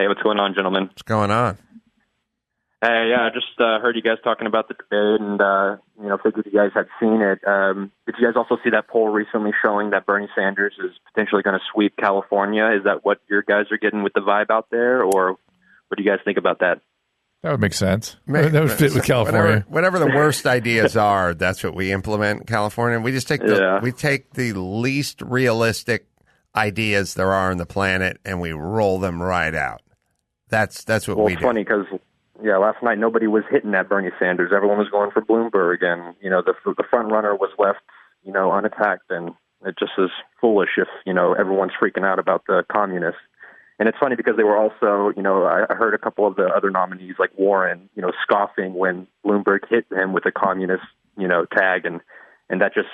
Hey, what's going on, gentlemen? What's going on? Hey, yeah, I just heard you guys talking about the debate and, figured you guys had seen it. Did you guys also see that poll recently showing that Bernie Sanders is potentially going to sweep California? Is that what your guys are getting with the vibe out there, or what do you guys think about that? That would make sense. That would fit with California. Whatever the worst ideas are, that's what we implement in California. We just take we take the least realistic ideas there are on the planet and we roll them right out. That's what we do. It's funny because last night nobody was hitting at Bernie Sanders. Everyone was going for Bloomberg, and the front runner was left unattacked, and it just is foolish if everyone's freaking out about the communists. And it's funny because they were also, I heard a couple of the other nominees like Warren, scoffing when Bloomberg hit him with a communist, tag. And that just,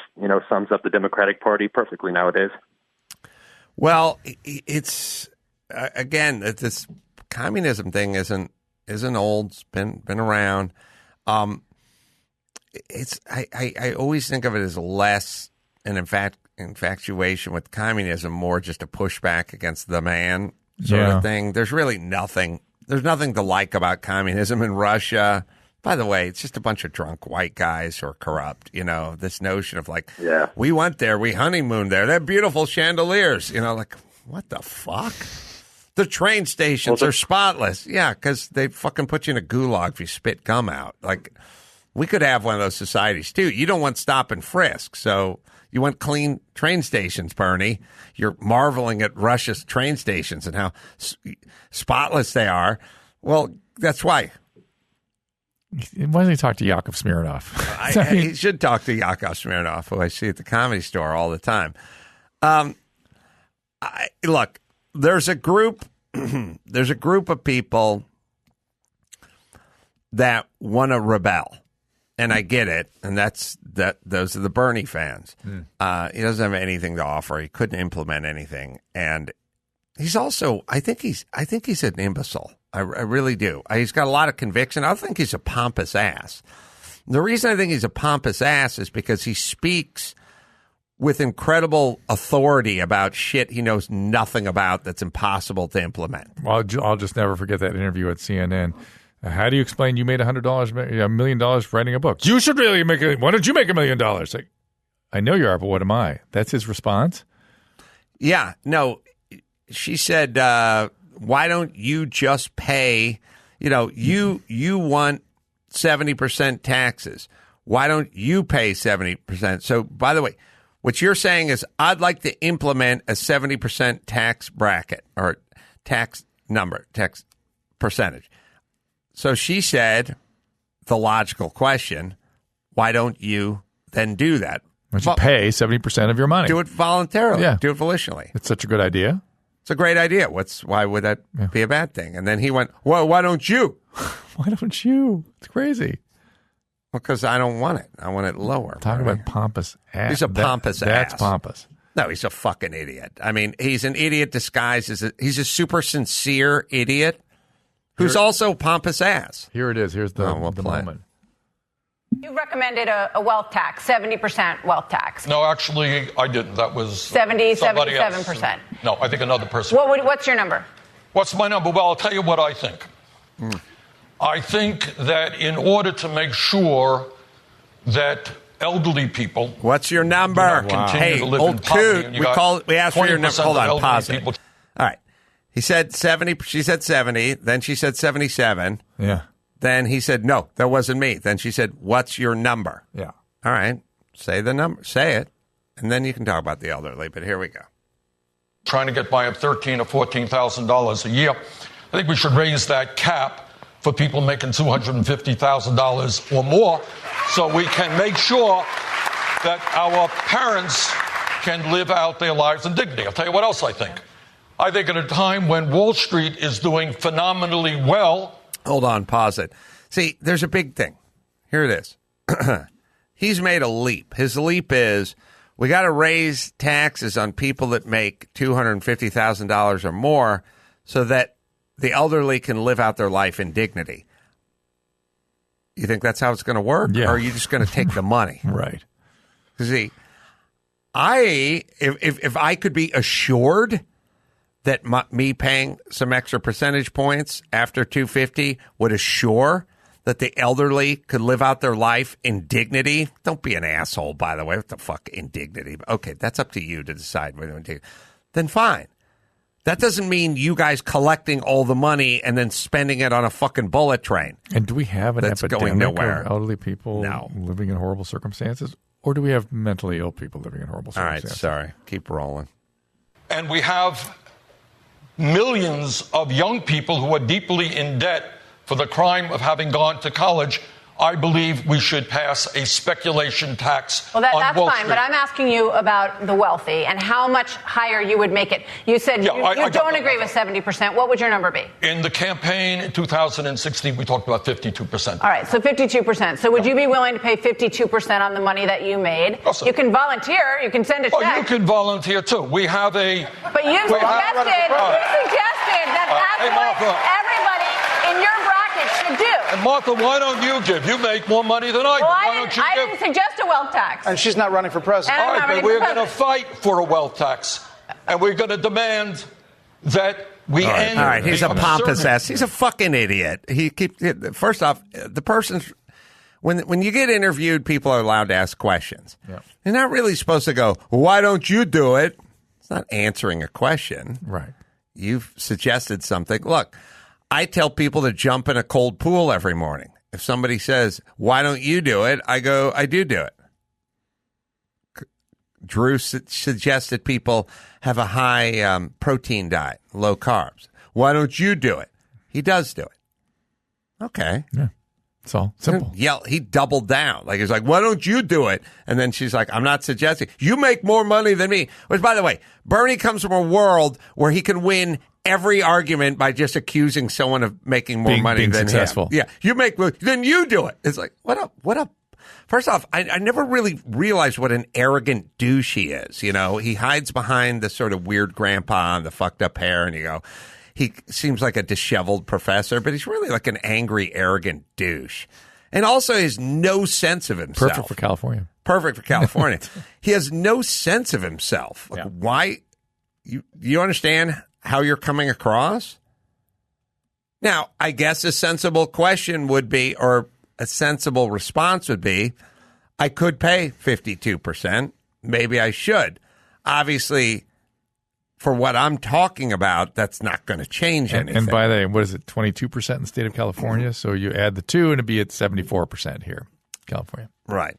sums up the Democratic Party perfectly nowadays. Well, it's, again, this communism thing isn't old. It's been around. I always think of it as less an infatuation with communism, more just a pushback against the man sort of thing. There's really nothing. There's nothing to like about communism in Russia. By the way, it's just a bunch of drunk white guys who are corrupt. This notion of we went there, we honeymooned there. They're beautiful chandeliers. What the fuck? The train stations are spotless. Yeah, because they fucking put you in a gulag if you spit gum out. We could have one of those societies too. You don't want stop and frisk, so you want clean train stations, Bernie. You're marveling at Russia's train stations and how spotless they are. Well, that's why. Why doesn't he talk to Yakov Smirnoff? He should talk to Yakov Smirnoff, who I see at the Comedy Store all the time. Look, there's a group of people that want to rebel. And I get it, and those are the Bernie fans. He doesn't have anything to offer. He couldn't implement anything, and he's also I think he's an imbecile. I really do. He's got a lot of conviction. I think he's a pompous ass. The reason I think he's a pompous ass is because he speaks with incredible authority about shit he knows nothing about that's impossible to implement. Well, I'll just never forget that interview at CNN. How do you explain you made $100, $1 million writing a book? You should really make it. Why don't you make $1 million? Like, I know you are, but what am I? That's his response? Yeah. No, she said, why don't you just pay, you want 70% taxes. Why don't you pay 70%? So, by the way, what you're saying is I'd like to implement a 70% tax bracket or tax percentage. So she said, the logical question, why don't you then do that? Why don't you pay 70% of your money? Do it voluntarily. Yeah. Do it volitionally. It's such a good idea. It's a great idea. Why would that be a bad thing? And then he went, well, why don't you? Why don't you? It's crazy. Well, because I don't want it. I want it lower. Talk about pompous ass. He's a pompous ass. That's pompous. No, he's a fucking idiot. I mean, he's an idiot disguised as he's a super sincere idiot. Who's also pompous ass. Here it is. Here's the moment. You recommended a wealth tax, 70% wealth tax. No, actually, I didn't. That was 77%. No, I think another person. What's your number? What's my number? Well, I'll tell you what I think. I think that in order to make sure that elderly people... What's your number? Continue to live in poverty, we asked for your number. Hold on, pause it. All right. He said 70. She said 70. Then she said 77. Yeah. Then he said, no, that wasn't me. Then she said, what's your number? Yeah. All right. Say the number. Say it. And then you can talk about the elderly. But here we go. Trying to get by at $13,000 or $14,000 a year. I think we should raise that cap for people making $250,000 or more so we can make sure that our parents can live out their lives in dignity. I'll tell you what else I think. I think at a time when Wall Street is doing phenomenally well. Hold on, pause it. See, there's a big thing. Here it is. He's made a leap. His leap is we got to raise taxes on people that make $250,000 or more so that the elderly can live out their life in dignity. You think that's how it's going to work? Yeah. Or are you just going to take the money? Right. See, if I could be assured that me paying some extra percentage points after 250 would assure that the elderly could live out their life in dignity? Don't be an asshole, by the way. What the fuck, indignity? Okay, that's up to you to decide whether to. Then fine. That doesn't mean you guys collecting all the money and then spending it on a fucking bullet train. And do we have an epidemic going nowhere. of elderly people living in horrible circumstances? Or do we have mentally ill people living in horrible circumstances? All right, sorry. Keep rolling. And we have millions of young people who are deeply in debt for the crime of having gone to college. I believe we should pass a speculation tax on Wall Street. Well, that's fine, but I'm asking you about the wealthy and how much higher you would make it. You said you don't agree with 70%. What would your number be? In the campaign in 2016, we talked about 52%. All right, so 52%. So would you be willing to pay 52% on the money that you made? Awesome. You can volunteer. You can send a check. Oh, you can volunteer, too. We have a... But you suggested that that's what everybody in your bracket should do. And Martha, why don't you give? You make more money than I do. Well, why don't you give? I didn't suggest a wealth tax. And she's not running for president. All right, but we're going to fight for a wealth tax. And we're going to demand that we end... All right, he's a pompous ass. He's a fucking idiot. First off, the person's... When you get interviewed, people are allowed to ask questions. Yep. You're not really supposed to go, well, why don't you do it? It's not answering a question. Right. You've suggested something. Look, I tell people to jump in a cold pool every morning. If somebody says, why don't you do it? I go, I do it. Drew suggested people have a high protein diet, low carbs. Why don't you do it? He does do it. Okay. Yeah. It's all simple. He doubled down. Like, he's like, why don't you do it? And then she's like, I'm not suggesting. You make more money than me. Which, by the way, Bernie comes from a world where he can win every argument by just accusing someone of making more money being than successful. him. Yeah, you make, then you do it. It's like, what up? First off, I never really realized what an arrogant douche he is. You know, he hides behind the sort of weird grandpa and the fucked up hair, and you go, he seems like a disheveled professor, but he's really like an angry, arrogant douche. And also, he has no sense of himself. Perfect for California. He has no sense of himself. Like, why? You understand how you're coming across? Now, I guess a sensible question would be, or a sensible response would be, I could pay 52%. Maybe I should. Obviously, for what I'm talking about, that's not going to change anything. And by the way, what is it, 22% in the state of California? So you add the two and it'd be at 74% here, California. Right.